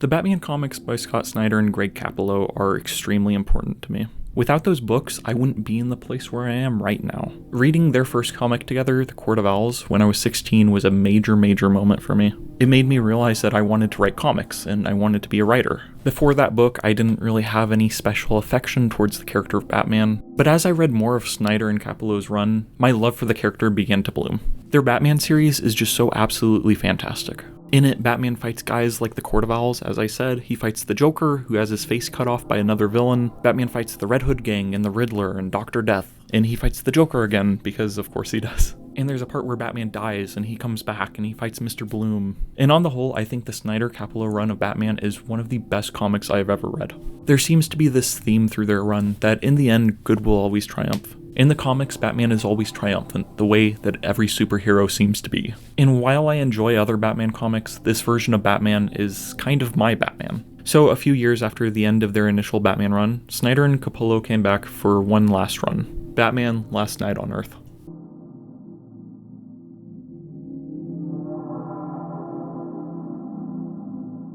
The Batman comics by Scott Snyder and Greg Capullo are extremely important to me. Without those books, I wouldn't be in the place where I am right now. Reading their first comic together, The Court of Owls, when I was 16 was a major moment for me. It made me realize that I wanted to write comics, and I wanted to be a writer. Before that book, I didn't really have any special affection towards the character of Batman, but as I read more of Snyder and Capullo's run, my love for the character began to bloom. Their Batman series is just so absolutely fantastic. In it, Batman fights guys like the Court of Owls, as I said. He fights the Joker, who has his face cut off by another villain. Batman fights the Red Hood gang and the Riddler and Dr. Death. And he fights the Joker again, because of course he does. And there's a part where Batman dies and he comes back and he fights Mr. Bloom. And on the whole, I think the Snyder-Capullo run of Batman is one of the best comics I have ever read. There seems to be this theme through their run that in the end, good will always triumph. In the comics, Batman is always triumphant, the way that every superhero seems to be. And while I enjoy other Batman comics, this version of Batman is kind of my Batman. So a few years after the end of their initial Batman run, Snyder and Capullo came back for one last run, Batman Last Night on Earth.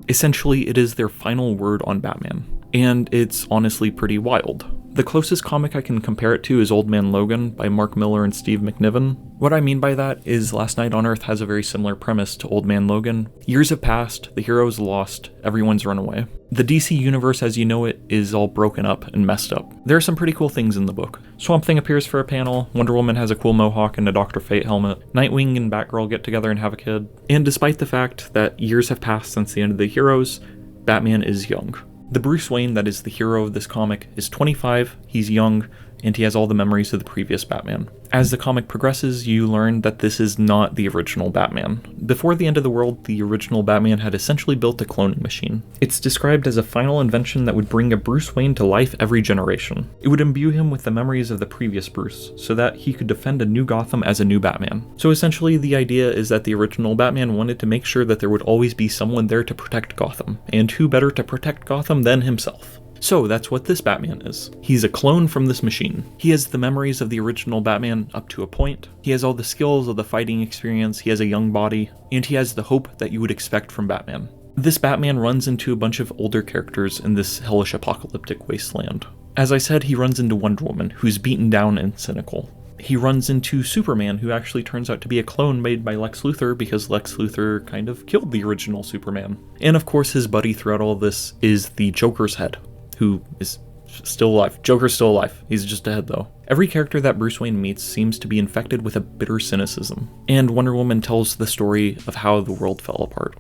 Essentially, it is their final word on Batman, and it's honestly pretty wild. The closest comic I can compare it to is Old Man Logan by Mark Millar and Steve McNiven. What I mean by that is Last Night on Earth has a very similar premise to Old Man Logan. Years have passed, the hero's lost, everyone's run away. The DC universe as you know it is all broken up and messed up. There are some pretty cool things in the book. Swamp Thing appears for a panel, Wonder Woman has a cool mohawk and a Dr. Fate helmet, Nightwing and Batgirl get together and have a kid. And despite the fact that years have passed since the end of the heroes, Batman is young. The Bruce Wayne that is the hero of this comic is 25, he's young, and he has all the memories of the previous Batman. As the comic progresses, you learn that this is not the original Batman. Before the end of the world, the original Batman had essentially built a cloning machine. It's described as a final invention that would bring a Bruce Wayne to life every generation. It would imbue him with the memories of the previous Bruce, so that he could defend a new Gotham as a new Batman. So essentially, the idea is that the original Batman wanted to make sure that there would always be someone there to protect Gotham, and who better to protect Gotham than himself? So that's what this Batman is. He's a clone from this machine. He has the memories of the original Batman up to a point. He has all the skills of the fighting experience, he has a young body, and he has the hope that you would expect from Batman. This Batman runs into a bunch of older characters in this hellish apocalyptic wasteland. As I said, he runs into Wonder Woman, who's beaten down and cynical. He runs into Superman, who actually turns out to be a clone made by Lex Luthor because Lex Luthor kind of killed the original Superman. And of course his buddy throughout all this is the Joker's head, who is still alive. Joker's still alive. He's just dead though. Every character that Bruce Wayne meets seems to be infected with a bitter cynicism. And Wonder Woman tells the story of how the world fell apart.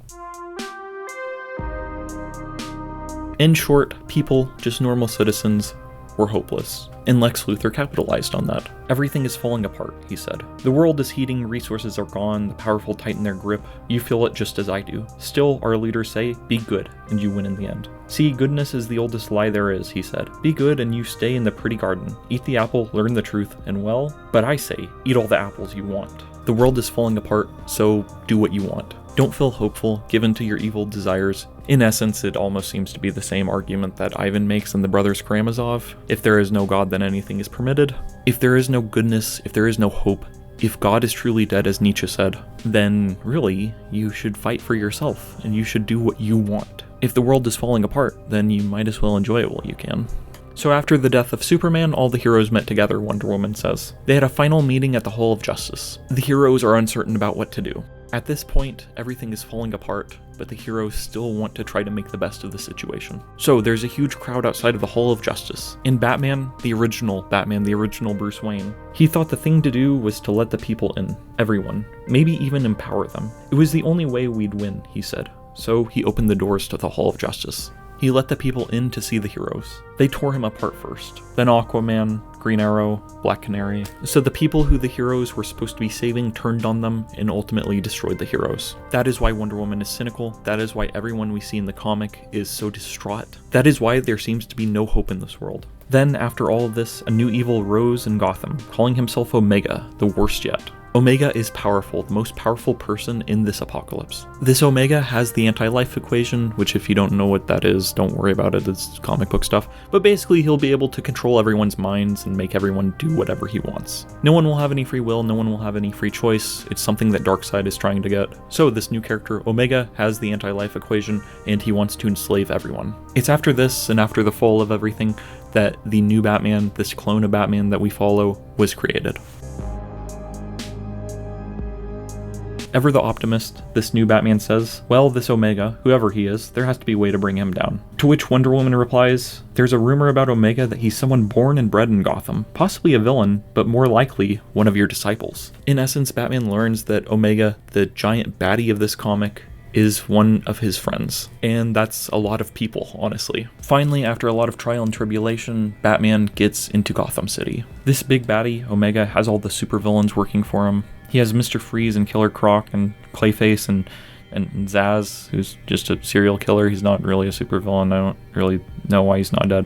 In short, people, just normal citizens, were hopeless. And Lex Luthor capitalized on that. Everything is falling apart, he said. The world is heating, resources are gone, the powerful tighten their grip. You feel it just as I do. Still, our leaders say, be good, and you win in the end. See, goodness is the oldest lie there is, he said. Be good and you stay in the pretty garden. Eat the apple, learn the truth, and well, but I say, eat all the apples you want. The world is falling apart, so do what you want. Don't feel hopeful, give in to your evil desires. In essence, it almost seems to be the same argument that Ivan makes in The Brothers Karamazov. If there is no God, then anything is permitted. If there is no goodness, if there is no hope, if God is truly dead, as Nietzsche said, then really, you should fight for yourself, and you should do what you want. If the world is falling apart, then you might as well enjoy it while you can. So after the death of Superman, all the heroes met together, Wonder Woman says. They had a final meeting at the Hall of Justice. The heroes are uncertain about what to do. At this point, everything is falling apart, but the heroes still want to try to make the best of the situation. So there's a huge crowd outside of the Hall of Justice. And Batman, the original Bruce Wayne, he thought the thing to do was to let the people in, everyone, maybe even empower them. It was the only way we'd win, he said. So he opened the doors to the Hall of Justice. He let the people in to see the heroes. They tore him apart first. Then Aquaman, Green Arrow, Black Canary. So the people who the heroes were supposed to be saving turned on them and ultimately destroyed the heroes. That is why Wonder Woman is cynical. That is why everyone we see in the comic is so distraught. That is why there seems to be no hope in this world. Then, after all of this, a new evil rose in Gotham, calling himself Omega, the worst yet. Omega is powerful, the most powerful person in this apocalypse. This Omega has the anti-life equation, which if you don't know what that is, don't worry about it, it's comic book stuff. But basically he'll be able to control everyone's minds and make everyone do whatever he wants. No one will have any free will, no one will have any free choice. It's something that Darkseid is trying to get. So this new character, Omega, has the anti-life equation and he wants to enslave everyone. It's after this and after the fall of everything that the new Batman, this clone of Batman that we follow, was created. Ever the optimist, this new Batman says, well, this Omega, whoever he is, there has to be a way to bring him down. To which Wonder Woman replies, there's a rumor about Omega that he's someone born and bred in Gotham, possibly a villain, but more likely one of your disciples. In essence, Batman learns that Omega, the giant baddie of this comic, is one of his friends. And that's a lot of people, honestly. Finally, after a lot of trial and tribulation, Batman gets into Gotham City. This big baddie, Omega, has all the supervillains working for him. He has Mr. Freeze and Killer Croc and Clayface and Zaz, who's just a serial killer. He's not really a supervillain. I don't really know why he's not dead.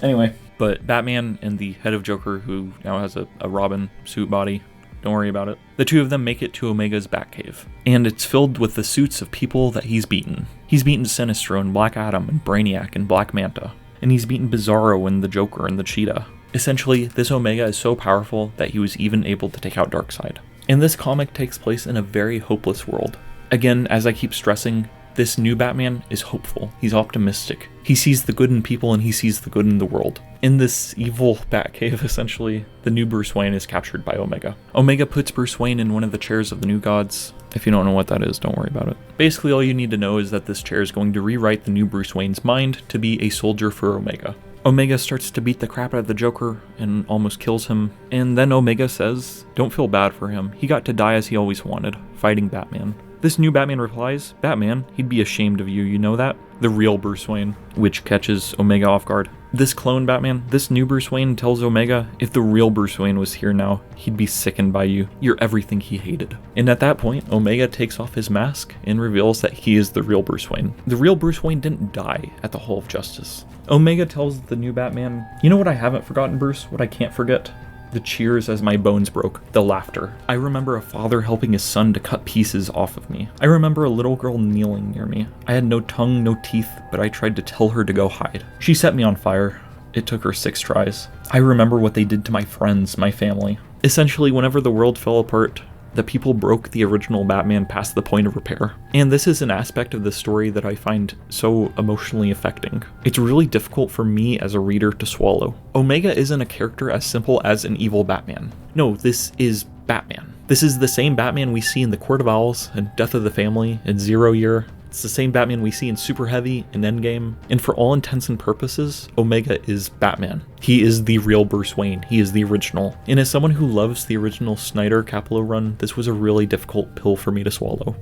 Anyway, but Batman and the head of Joker, who now has a Robin suit body, don't worry about it. The two of them make it to Omega's Batcave, and it's filled with the suits of people that he's beaten. He's beaten Sinestro and Black Adam and Brainiac and Black Manta, and he's beaten Bizarro and the Joker and the Cheetah. Essentially, this Omega is so powerful that he was even able to take out Darkseid. And this comic takes place in a very hopeless world. Again, as I keep stressing, this new Batman is hopeful. He's optimistic. He sees the good in people and he sees the good in the world. In this evil Batcave, essentially, the new Bruce Wayne is captured by Omega. Omega puts Bruce Wayne in one of the chairs of the new gods. If you don't know what that is, don't worry about it. Basically, all you need to know is that this chair is going to rewrite the new Bruce Wayne's mind to be a soldier for Omega. Omega starts to beat the crap out of the Joker and almost kills him, and then Omega says, don't feel bad for him, he got to die as he always wanted, fighting Batman. This new Batman replies, Batman, he'd be ashamed of you know that? The real Bruce Wayne, which catches Omega off guard. This clone Batman, this new Bruce Wayne tells Omega, if the real Bruce Wayne was here now, he'd be sickened by you. You're everything he hated. And at that point, Omega takes off his mask and reveals that he is the real Bruce Wayne. The real Bruce Wayne didn't die at the Hall of Justice. Omega tells the new Batman, you know what I haven't forgotten, Bruce? What I can't forget? The cheers as my bones broke, the laughter. I remember a father helping his son to cut pieces off of me. I remember a little girl kneeling near me. I had no tongue, no teeth, but I tried to tell her to go hide. She set me on fire. It took her 6 tries. I remember what they did to my friends, my family. Essentially, whenever the world fell apart, the people broke the original Batman past the point of repair. And this is an aspect of the story that I find so emotionally affecting. It's really difficult for me as a reader to swallow. Omega isn't a character as simple as an evil Batman. No, this is Batman. This is the same Batman we see in The Court of Owls and Death of the Family and Zero Year. It's the same Batman we see in Super Heavy and Endgame, and for all intents and purposes, Omega is Batman. He is the real Bruce Wayne. He is the original. And as someone who loves the original Snyder Capullo run, this was a really difficult pill for me to swallow.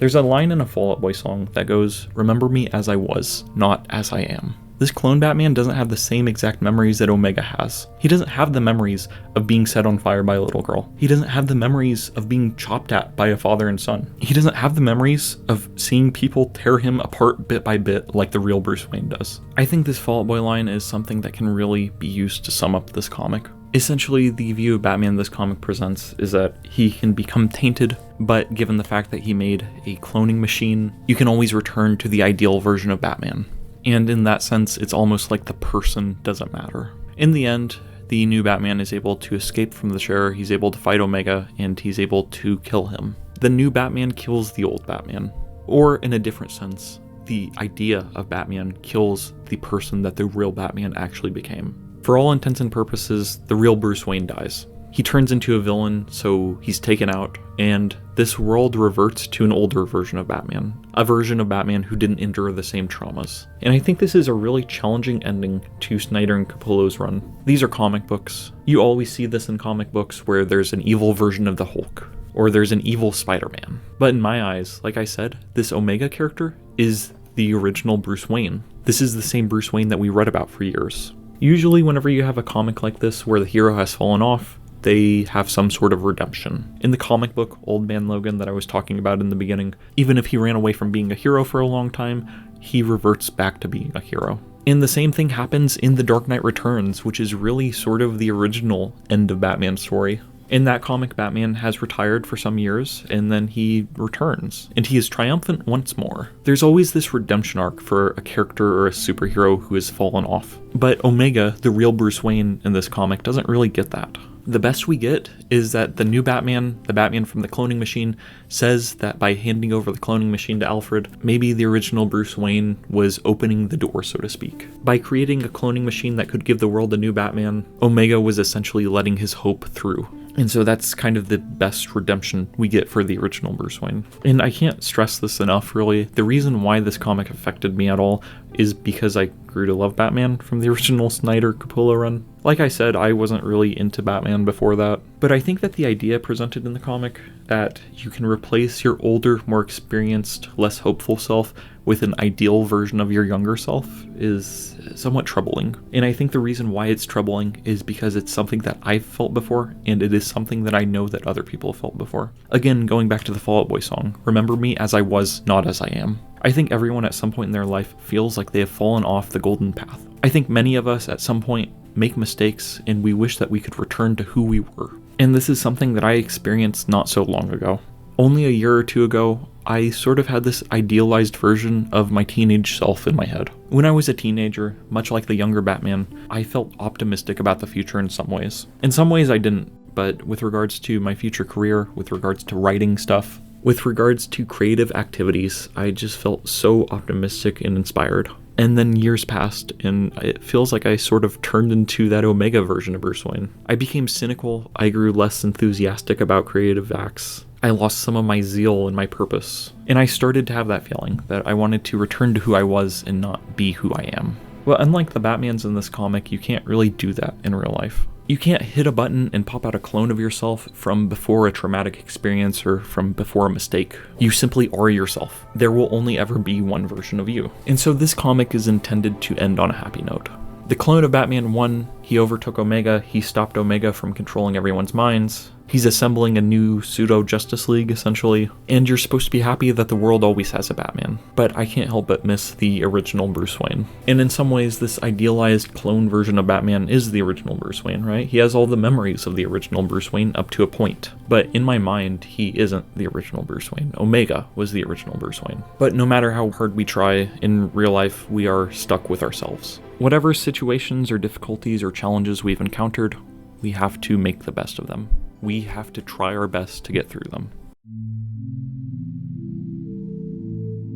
There's a line in a Fall Out Boy song that goes, "Remember me as I was, not as I am." This clone Batman doesn't have the same exact memories that Omega has. He doesn't have the memories of being set on fire by a little girl. He doesn't have the memories of being chopped at by a father and son. He doesn't have the memories of seeing people tear him apart bit by bit like the real Bruce Wayne does. I think this Fall Out Boy line is something that can really be used to sum up this comic. Essentially, the view of Batman this comic presents is that he can become tainted, but given the fact that he made a cloning machine, you can always return to the ideal version of Batman. And in that sense, it's almost like the person doesn't matter. In the end, the new Batman is able to escape from the chair, he's able to fight Omega, and he's able to kill him. The new Batman kills the old Batman. Or, in a different sense, the idea of Batman kills the person that the real Batman actually became. For all intents and purposes, the real Bruce Wayne dies. He turns into a villain, so he's taken out, and this world reverts to an older version of Batman. A version of Batman who didn't endure the same traumas. And I think this is a really challenging ending to Snyder and Capullo's run. These are comic books. You always see this in comic books where there's an evil version of the Hulk, or there's an evil Spider-Man. But in my eyes, like I said, this Omega character is the original Bruce Wayne. This is the same Bruce Wayne that we read about for years. Usually whenever you have a comic like this where the hero has fallen off, they have some sort of redemption. In the comic book Old Man Logan that I was talking about in the beginning, even if he ran away from being a hero for a long time, he reverts back to being a hero. And the same thing happens in The Dark Knight Returns, which is really sort of the original end of Batman's story. In that comic, Batman has retired for some years, and then he returns, and he is triumphant once more. There's always this redemption arc for a character or a superhero who has fallen off. But Omega, the real Bruce Wayne in this comic, doesn't really get that. The best we get is that the new Batman, the Batman from the cloning machine, says that by handing over the cloning machine to Alfred, maybe the original Bruce Wayne was opening the door, so to speak. By creating a cloning machine that could give the world a new Batman, Omega was essentially letting his hope through. And so that's kind of the best redemption we get for the original Bruce Wayne. And I can't stress this enough, really. The reason why this comic affected me at all is because I grew to love Batman from the original Snyder Capullo run. Like I said, I wasn't really into Batman before that, but I think that the idea presented in the comic that you can replace your older, more experienced, less hopeful self with an ideal version of your younger self is somewhat troubling. And I think the reason why it's troubling is because it's something that I've felt before, and it is something that I know that other people have felt before. Again, going back to the Fall Out Boy song, remember me as I was, not as I am. I think everyone at some point in their life feels like they have fallen off the golden path. I think many of us at some point make mistakes, and we wish that we could return to who we were. And this is something that I experienced not so long ago. Only a year or two ago, I sort of had this idealized version of my teenage self in my head. When I was a teenager, much like the younger Batman, I felt optimistic about the future in some ways. In some ways I didn't, but with regards to my future career, with regards to writing stuff, with regards to creative activities, I just felt so optimistic and inspired. And then years passed, and it feels like I sort of turned into that Omega version of Bruce Wayne. I became cynical, I grew less enthusiastic about creative acts. I lost some of my zeal and my purpose. And I started to have that feeling that I wanted to return to who I was and not be who I am. Well, unlike the Batmans in this comic, you can't really do that in real life. You can't hit a button and pop out a clone of yourself from before a traumatic experience or from before a mistake. You simply are yourself. There will only ever be one version of you. And so this comic is intended to end on a happy note. The clone of Batman won, he overtook Omega, he stopped Omega from controlling everyone's minds. He's assembling a new pseudo-Justice League, essentially, and you're supposed to be happy that the world always has a Batman. But I can't help but miss the original Bruce Wayne. And in some ways, this idealized clone version of Batman is the original Bruce Wayne, right? He has all the memories of the original Bruce Wayne up to a point. But in my mind, he isn't the original Bruce Wayne. Omega was the original Bruce Wayne. But no matter how hard we try, in real life, we are stuck with ourselves. Whatever situations or difficulties or challenges we've encountered, we have to make the best of them. We have to try our best to get through them.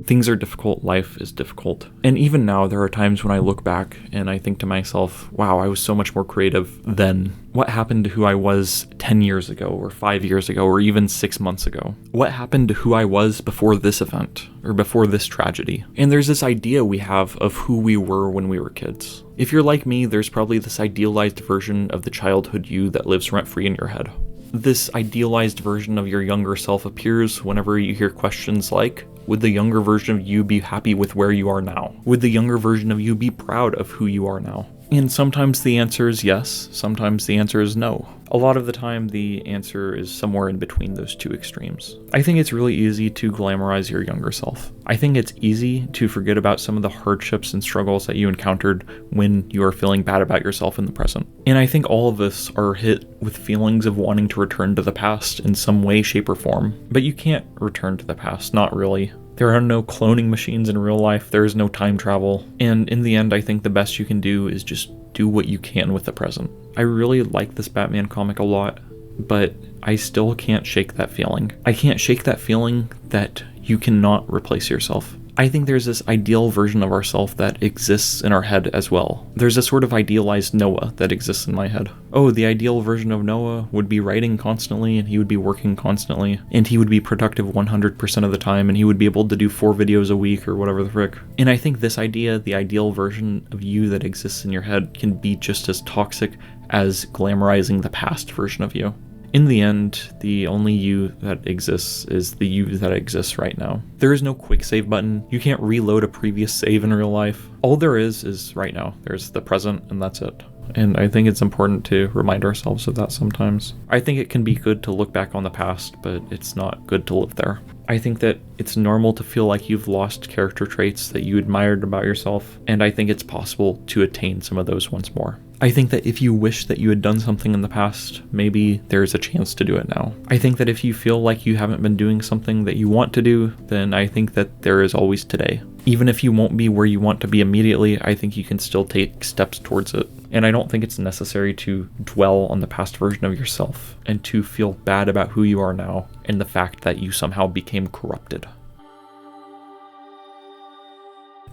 Things are difficult, life is difficult. And even now, there are times when I look back and I think to myself, wow, I was so much more creative then. What happened to who I was 10 years ago, or 5 years ago, or even 6 months ago? What happened to who I was before this event, or before this tragedy? And there's this idea we have of who we were when we were kids. If you're like me, there's probably this idealized version of the childhood you that lives rent-free in your head. This idealized version of your younger self appears whenever you hear questions like, would the younger version of you be happy with where you are now? Would the younger version of you be proud of who you are now? And sometimes the answer is yes, sometimes the answer is no. A lot of the time, the answer is somewhere in between those two extremes. I think it's really easy to glamorize your younger self. I think it's easy to forget about some of the hardships and struggles that you encountered when you are feeling bad about yourself in the present. And I think all of us are hit with feelings of wanting to return to the past in some way, shape, or form. But you can't return to the past, not really. There are no cloning machines in real life, there is no time travel, and in the end I think the best you can do is just do what you can with the present. I really like this Batman comic a lot, but I still can't shake that feeling. I can't shake that feeling that you cannot replace yourself. I think there's this ideal version of ourselves that exists in our head as well. There's a sort of idealized Noah that exists in my head. Oh, the ideal version of Noah would be writing constantly, and he would be working constantly, and he would be productive 100% of the time, and he would be able to do 4 videos a week or whatever the frick. And I think this idea, the ideal version of you that exists in your head, can be just as toxic as glamorizing the past version of you. In the end, the only you that exists is the you that exists right now. There is no quick save button. You can't reload a previous save in real life. All there is right now. There's the present, and that's it. And I think it's important to remind ourselves of that sometimes. I think it can be good to look back on the past, but it's not good to live there. I think that it's normal to feel like you've lost character traits that you admired about yourself, and I think it's possible to attain some of those once more. I think that if you wish that you had done something in the past, maybe there's a chance to do it now. I think that if you feel like you haven't been doing something that you want to do, then I think that there is always today. Even if you won't be where you want to be immediately, I think you can still take steps towards it. And I don't think it's necessary to dwell on the past version of yourself and to feel bad about who you are now and the fact that you somehow became corrupted.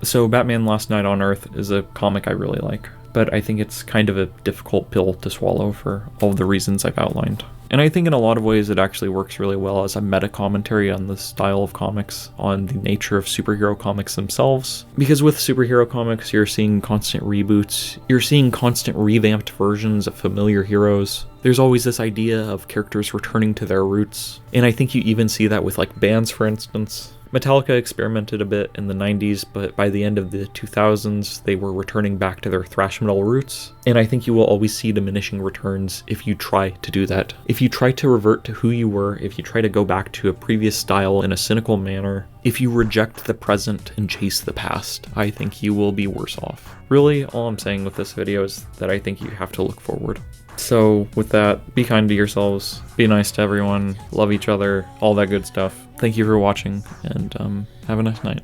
So Batman Last Night on Earth is a comic I really like, but I think it's kind of a difficult pill to swallow for all the reasons I've outlined. And I think in a lot of ways it actually works really well as a meta-commentary on the style of comics, on the nature of superhero comics themselves. Because with superhero comics, you're seeing constant reboots, you're seeing constant revamped versions of familiar heroes. There's always this idea of characters returning to their roots. And I think you even see that with like bands, for instance. Metallica experimented a bit in the 90s, but by the end of the 2000s, they were returning back to their thrash metal roots. And I think you will always see diminishing returns if you try to do that. If you try to revert to who you were, if you try to go back to a previous style in a cynical manner, if you reject the present and chase the past, I think you will be worse off. Really, all I'm saying with this video is that I think you have to look forward. So with that, be kind to yourselves, be nice to everyone, love each other, all that good stuff. Thank you for watching, and have a nice night.